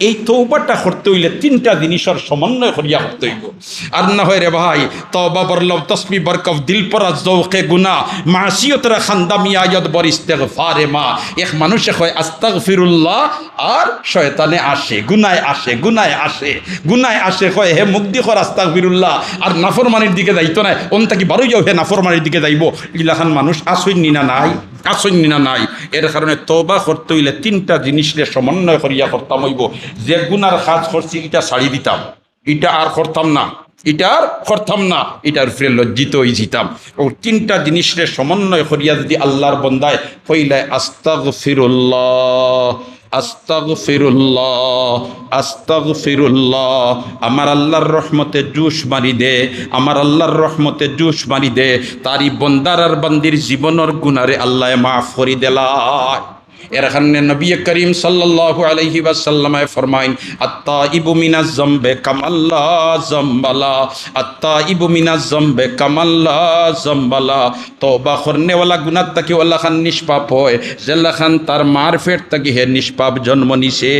এই তওবাটা করতে হইলে তিনটা জিনিসের সমন্বয় করিয়া করতে হইব। আর না হয় রে ভাই তওবা বরলব তসবি বরকফ দিল পরা জৌকে গুনাহ মাসিয়তরা খান্দামিয়া ইয়াদ বর ইস্তেগফারে মা। এক মানুষে কয় আস্তাগফিরুল্লাহ আর শয়তানে আসে গুনায় আসে গুনায় আসে গুনায় আসে, কয় হে মুক্তি কর আস্তাগফিরুল্লাহ, আর নাফরমানির দিকে যাইতো না, অন তাকি বারোই যাও হে নাফরমানির দিকে যাইব। ইলাখান মানুষ আসইনি না নাই, আসইনি না নাই। এর কারণে তওবা করতে হইলে তিনটা জিনিসের সমন্বয় করিয়া করতাম হইব। যে গুনার কাজ করছি এটা ছাড়ি দিতাম, এটা আর করতাম না, এটা আর করতাম না, এটার উপরে লজ্জিত হয়ে যেতাম। ও তিনটা জিনিসের সমন্বয় করিয়া যদি আল্লাহর বন্দায় কইলায় আস্তাগফিরুল্লাহ আস্তাগফিরুল্লাহ আস্তাগফিরুল্লাহ, আমার আল্লাহর রহমতে জুস মারি দে, আমার আল্লাহর রহমতে জুস মারি দে, তারই বন্দার আর বান্দির জীবনের গুনারে আল্লাহ মাফ করি দেলায়। এর কারণে নবী করিম সাল্লাল্লাহু আলাইহি ওয়াসাল্লাম ফরমাইন আত্তাইবু মিনাজ যামবে কামাল্লা যামবালা, আত্তাইবু মিনাজ যামবে কামাল্লা যামবালা। তওবা করনে ওয়ালা গুনাহ তাকি ওয়ালা খান নিষ্পাপ হয়, জেলা খান তার মারফেট তাকি হে নিষ্পাপ জন্ম নিছে।